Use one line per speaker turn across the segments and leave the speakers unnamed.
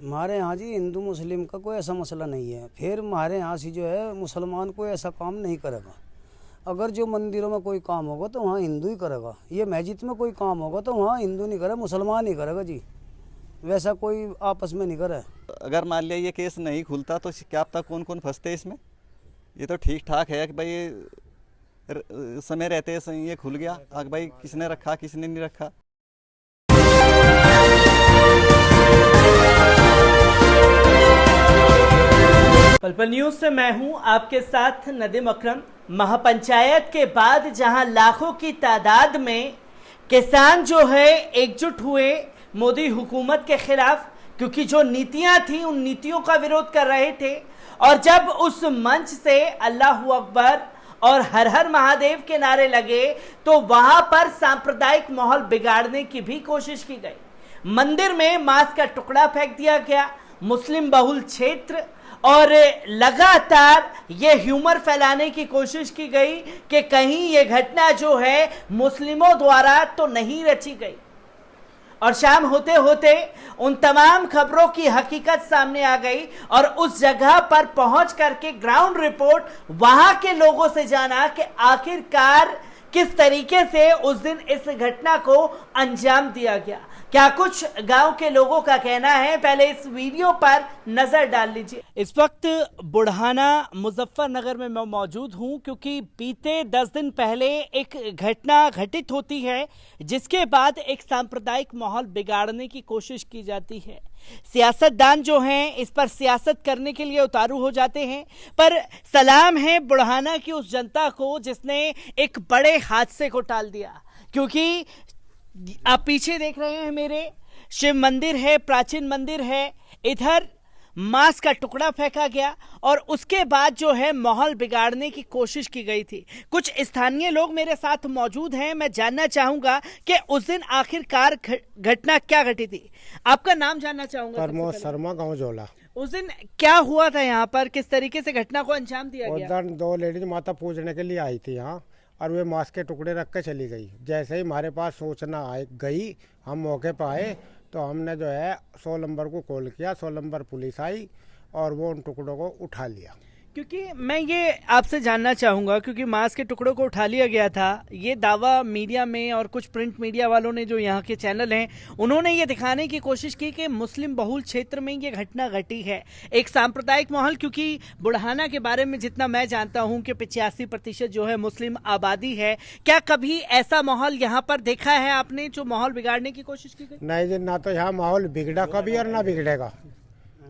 हमारे यहाँ जी हिंदू मुस्लिम का कोई ऐसा मसला नहीं है। फिर हमारे यहाँ से जो है मुसलमान कोई ऐसा काम नहीं करेगा। अगर जो मंदिरों में कोई काम होगा तो वहाँ हिंदू ही करेगा। ये मस्जिद में कोई काम होगा तो वहाँ हिंदू नहीं करे, मुसलमान ही करेगा जी। वैसा कोई आपस में नहीं करे।
अगर मान लिया ये केस नहीं खुलता तो क्या पता कौन कौन फंसते इसमें। ये तो ठीक ठाक है कि भाई समय रहते ये खुल गया, आगे भाई किसने रखा किसने नहीं रखा।
पल न्यूज से मैं हूं आपके साथ नदीम अकरम। महापंचायत के बाद जहां लाखों की तादाद में किसान जो है एकजुट हुए मोदी हुकूमत के खिलाफ, क्योंकि जो नीतियां थी उन नीतियों का विरोध कर रहे थे, और जब उस मंच से अल्लाहू अकबर और हर हर महादेव के नारे लगे तो वहां पर सांप्रदायिक माहौल बिगाड़ने की भी कोशिश की गई। मंदिर में मांस का टुकड़ा फेंक दिया गया, मुस्लिम बहुल क्षेत्र, और लगातार ये ह्यूमर फैलाने की कोशिश की गई कि कहीं ये घटना जो है मुस्लिमों द्वारा तो नहीं रची गई। और शाम होते होते उन तमाम खबरों की हकीकत सामने आ गई और उस जगह पर पहुंच करके ग्राउंड रिपोर्ट वहां के लोगों से जाना कि आखिरकार किस तरीके से उस दिन इस घटना को अंजाम दिया गया, क्या कुछ गांव के लोगों का कहना है। पहले इस वीडियो पर नजर डाल लीजिए। इस वक्त बुढ़ाना मुजफ्फरनगर में मैं मौजूद हूं, क्योंकि बीते 10 दिन पहले एक घटना घटित होती है जिसके बाद एक सांप्रदायिक माहौल बिगाड़ने की कोशिश की जाती है। सियासतदान जो हैं इस पर सियासत करने के लिए उतारू हो जाते हैं, पर सलाम है बुढ़ाना की उस जनता को जिसने एक बड़े हादसे को टाल दिया। क्योंकि आप पीछे देख रहे हैं मेरे शिव मंदिर है, प्राचीन मंदिर है, इधर मांस का टुकड़ा फेंका गया और उसके बाद जो है माहौल बिगाड़ने की कोशिश की गई थी। कुछ स्थानीय लोग मेरे साथ मौजूद हैं, मैं जानना चाहूंगा कि उस दिन आखिरकार घटना क्या घटी थी। आपका नाम जानना चाहूंगा।
प्रमोद शर्मा, गांव जोला।
उस दिन क्या हुआ था यहाँ पर, किस तरीके से घटना को अंजाम दिया गया?
उधर 2 लेडीज माता पूजने के लिए आई थी यहाँ, और वे मांस के टुकड़े रख के चली गई। जैसे ही हमारे पास सूचना गई, हम मौके पर आए तो हमने जो है 100 नंबर को कॉल किया। 100 नंबर पुलिस आई और वो उन टुकड़ों को उठा लिया।
क्योंकि मैं ये आपसे जानना चाहूँगा, क्योंकि मांस के टुकड़ों को उठा लिया गया था, ये दावा मीडिया में और कुछ प्रिंट मीडिया वालों ने, जो यहाँ के चैनल हैं, उन्होंने ये दिखाने की कोशिश की कि मुस्लिम बहुल क्षेत्र में ये घटना घटी है, एक सांप्रदायिक माहौल। क्योंकि बुढ़ाना के बारे में जितना मैं जानता हूँ कि 85% जो है मुस्लिम आबादी है। क्या कभी ऐसा माहौल यहाँ पर देखा है आपने जो माहौल बिगाड़ने की कोशिश की गई?
नहीं जी, ना तो यहाँ माहौल बिगड़ा कभी और ना बिगड़ेगा।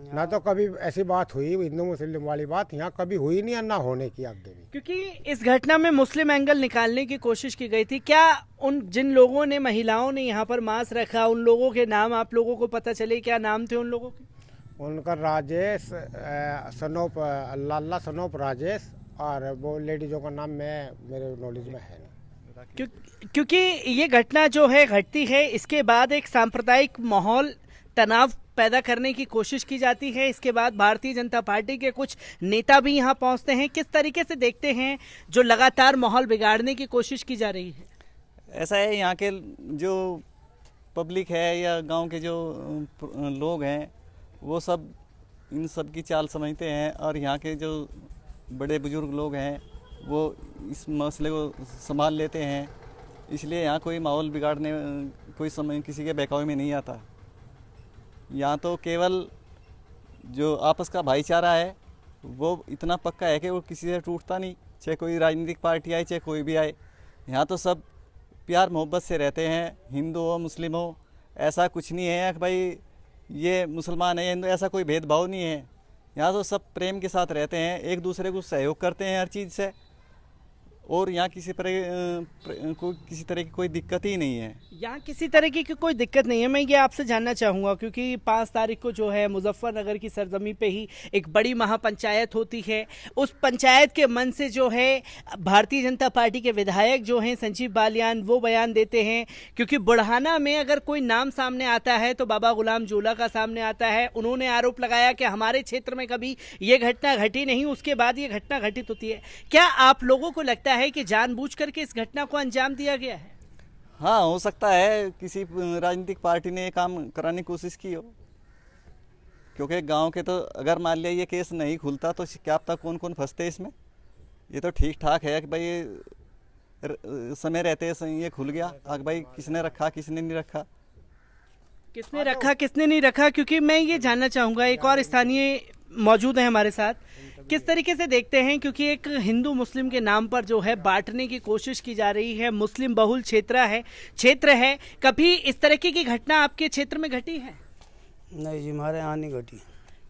ना तो कभी ऐसी बात हुई हिंदू मुस्लिम वाली बात यहाँ कभी हुई नहीं और ना होने की आगे भी।
क्योंकि इस घटना में मुस्लिम एंगल निकालने की कोशिश की गई थी। क्या उन जिन लोगों ने, महिलाओं ने यहाँ पर मांस रखा, उन लोगों के नाम आप लोगों को पता चले? क्या नाम थे उन लोगों के?
उनका राजेश सनोप, लाला सनोप राजेश, और वो लेडीजों का नाम मेरे नॉलेज में है नहीं।
क्योंकि ये घटना जो है घटती है, इसके बाद एक सांप्रदायिक माहौल, तनाव पैदा करने की कोशिश की जाती है। इसके बाद भारतीय जनता पार्टी के कुछ नेता भी यहाँ पहुँचते हैं। किस तरीके से देखते हैं जो लगातार माहौल बिगाड़ने की कोशिश की जा रही है?
ऐसा है, यहाँ के जो पब्लिक है या गांव के जो लोग हैं वो सब इन सब की चाल समझते हैं, और यहाँ के जो बड़े बुजुर्ग लोग हैं वो इस मसले को संभाल लेते हैं। इसलिए यहाँ कोई माहौल बिगाड़ने कोई समय किसी के बहकावे में नहीं आता। यहाँ तो केवल जो आपस का भाईचारा है वो इतना पक्का है कि वो किसी से टूटता नहीं, चाहे कोई राजनीतिक पार्टी आए चाहे कोई भी आए। यहाँ तो सब प्यार मोहब्बत से रहते हैं, हिंदू हो मुस्लिम हो, ऐसा कुछ नहीं है कि भाई ये मुसलमान है हिंदू, ऐसा कोई भेदभाव नहीं है। यहाँ तो सब प्रेम के साथ रहते हैं, एक दूसरे को सहयोग करते हैं हर चीज़ से, और यहाँ किसी तरह की कोई दिक्कत ही नहीं है।
यहाँ किसी तरह की कोई दिक्कत नहीं है। मैं ये आपसे जानना चाहूँगा, क्योंकि 5 तारीख को जो है मुजफ्फरनगर की सरजमी पे ही एक बड़ी महापंचायत होती है। उस पंचायत के मन से जो है भारतीय जनता पार्टी के विधायक जो हैं संजीव बालियान, वो बयान देते हैं। क्योंकि बुढ़ाना में अगर कोई नाम सामने आता है तो बाबा गुलाम जोला का सामने आता है। उन्होंने आरोप लगाया कि हमारे क्षेत्र में कभी ये घटना घटी नहीं, उसके बाद ये घटना घटित होती है। क्या आप लोगों को लगता है कि जानबूझ करके इस घटना को अंजाम दिया गया है?
हाँ, हो सकता है किसी राजनीतिक पार्टी ने ये काम कराने की कोशिश की हो। क्योंकि गांव के तो अगर मान लिया ये केस नहीं खुलता तो क्या पता कौन कौन फंसते इसमें। ये तो ठीक ठाक है कि भाई समय रहते ये खुल गया। आग भाई किसने रखा किसने नहीं रखा,
किसने रखा किसने नहीं रखा, क्योंकि मैं ये जानना चाहूँगा, एक और स्थानीय मौजूद हैं हमारे साथ, किस तरीके से देखते हैं, क्योंकि एक हिंदू मुस्लिम के नाम पर जो है बांटने की कोशिश की जा रही है, मुस्लिम बहुल क्षेत्र है, कभी इस तरीके की घटना आपके क्षेत्र में घटी है?
नहीं जी, हमारे यहाँ नहीं घटी।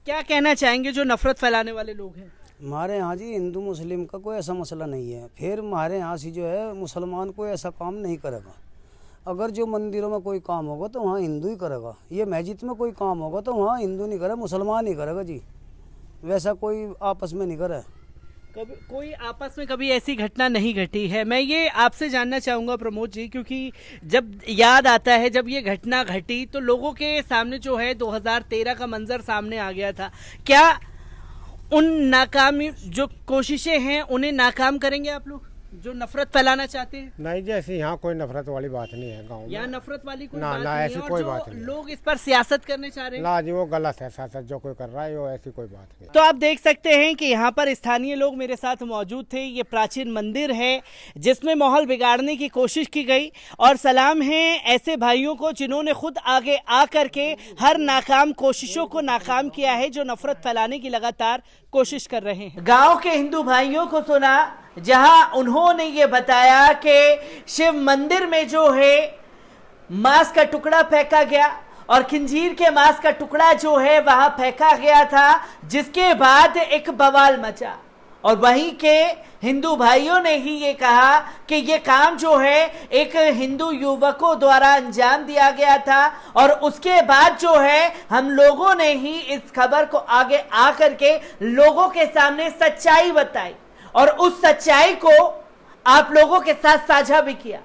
क्या कहना चाहेंगे जो नफरत फैलाने वाले लोग हैं?
हमारे यहाँ जी हिंदू मुस्लिम का कोई ऐसा मसला नहीं है। फिर हमारे यहाँ से जो है मुसलमान कोई ऐसा काम नहीं करेगा। अगर जो मंदिरों में कोई काम होगा तो वहाँ हिंदू ही करेगा। ये मस्जिद में कोई काम होगा तो वहाँ हिंदू नहीं करेगा, मुसलमान ही करेगा जी। वैसा कोई आपस में नहीं करे।
कभी कोई आपस में कभी ऐसी घटना नहीं घटी है। मैं ये आपसे जानना चाहूँगा प्रमोद जी, क्योंकि जब याद आता है जब ये घटना घटी तो लोगों के सामने जो है 2013 का मंजर सामने आ गया था। क्या उन नाकामी जो कोशिशें हैं उन्हें नाकाम करेंगे आप लोग जो नफरत फैलाना चाहते हैं?
नहीं जैसे यहाँ कोई नफरत वाली बात नहीं है गाँव में।
यहाँ नफरत वाली कोई
ना
बात
ना
नहीं
ऐसी
है, और
कोई
जो
बात नहीं।
लोग इस पर सियासत करने चाह रहे हैं
ना जी वो गलत है, साथ जो कोई कर रहा है वो ऐसी कोई बात नहीं।
तो आप देख सकते हैं कि यहाँ पर स्थानीय लोग मेरे साथ मौजूद थे। ये प्राचीन मंदिर है जिसमें माहौल बिगाड़ने की कोशिश की गई, और सलाम है ऐसे भाइयों को जिन्होंने खुद आगे आ करके हर नाकाम कोशिशों को नाकाम किया है, जो नफरत फैलाने की लगातार कोशिश कर रहे हैं। गांव के हिंदू भाइयों को सुना जहां उन्होंने ये बताया कि शिव मंदिर में जो है मांस का टुकड़ा फेंका गया और खंजीर के मांस का टुकड़ा जो है वहां फेंका गया था, जिसके बाद एक बवाल मचा। और वहीं के हिंदू भाइयों ने ही ये कहा कि ये काम जो है एक हिंदू युवकों द्वारा अंजाम दिया गया था, और उसके बाद जो है हम लोगों ने ही इस खबर को आगे आकर के लोगों के सामने सच्चाई बताई, और उस सच्चाई को आप लोगों के साथ साझा भी किया।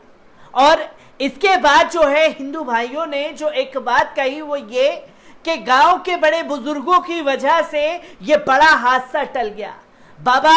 और इसके बाद जो है हिंदू भाइयों ने जो एक बात कही वो ये कि गांव के बड़े बुजुर्गों की वजह से ये बड़ा हादसा टल गया। बाबा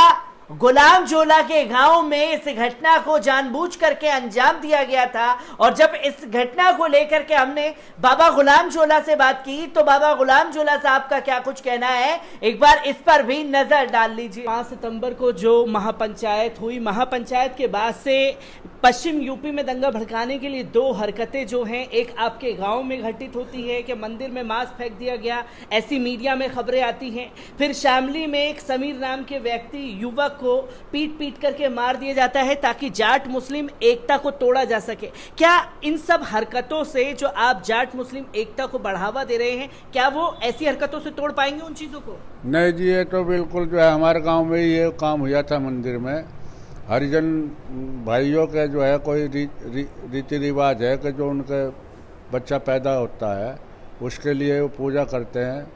गुलाम जोला के गांव में इस घटना को जानबूझ करके अंजाम दिया गया था, और जब इस घटना को लेकर के हमने बाबा गुलाम जोला से बात की तो बाबा गुलाम जोला साहब का क्या कुछ कहना है, एक बार इस पर भी नजर डाल लीजिए। 5 सितंबर को जो महापंचायत हुई, महापंचायत के बाद से पश्चिम यूपी में दंगा भड़काने के लिए 2 हरकतें जो हैं, एक आपके गांव में घटित होती है कि मंदिर में मांस फेंक दिया गया, ऐसी मीडिया में खबरें आती हैं। फिर शामली में एक समीर नाम के व्यक्ति युवक को पीट करके मार दिया जाता है ताकि जाट मुस्लिम एकता को तोड़ा जा सके। क्या इन सब हरकतों से जो आप जाट मुस्लिम एकता को बढ़ावा दे रहे हैं, क्या वो ऐसी हरकतों से तोड़ पाएंगे उन चीजों को?
नहीं जी, ये तो बिल्कुल जो है हमारे गांव में ये काम हुआ था। मंदिर में हरिजन भाइयों के जो है कोई रीति रिवाज है कि जो उनके बच्चा पैदा होता है उसके लिए वो पूजा करते हैं,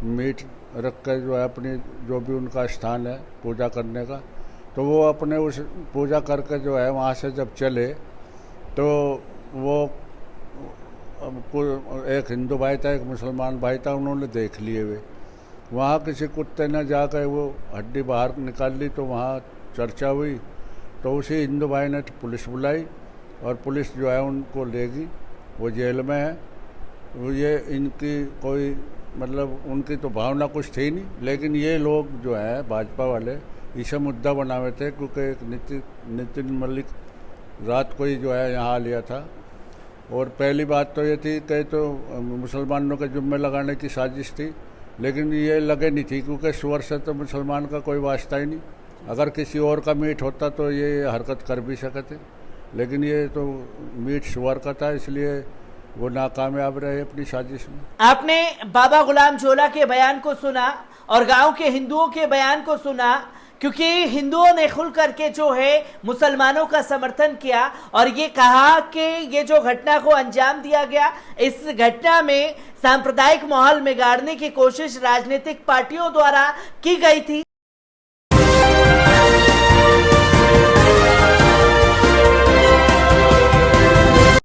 मीट रख कर जो है अपनी जो भी उनका स्थान है पूजा करने का, तो वो अपने उस पूजा करके जो है वहाँ से जब चले तो वो एक हिंदू भाई था एक मुसलमान भाई था, उन्होंने देख लिए वे वहाँ किसी कुत्ते ने जाकर वो हड्डी बाहर निकाल ली, तो वहाँ चर्चा हुई। तो उसी हिंदू भाई ने पुलिस बुलाई और पुलिस जो है उनको लेगी, वो जेल में है। वो ये इनकी कोई मतलब उनकी तो भावना कुछ थी नहीं, लेकिन ये लोग जो है भाजपा वाले इसे मुद्दा बनाए थे, क्योंकि एक नितिन मलिक रात को ही जो है यहाँ आ लिया था। और पहली बात तो ये थी कि तो मुसलमानों के जुम्मे लगाने की साजिश थी, लेकिन ये लगे नहीं थी क्योंकि सुअर से तो मुसलमान का कोई वास्ता ही नहीं। अगर किसी और का मीट होता तो ये हरकत कर भी सकते, लेकिन ये तो मीट सुअर का था, इसलिए वो नाकामयाब रहे अपनी साजिश में।
आपने बाबा गुलाम जोला के बयान को सुना और गांव के हिंदुओं के बयान को सुना, क्योंकि हिंदुओं ने खुल करके जो है मुसलमानों का समर्थन किया और ये कहा कि ये जो घटना को अंजाम दिया गया, इस घटना में सांप्रदायिक माहौल बिगाड़ने की कोशिश राजनीतिक पार्टियों द्वारा की गई थी।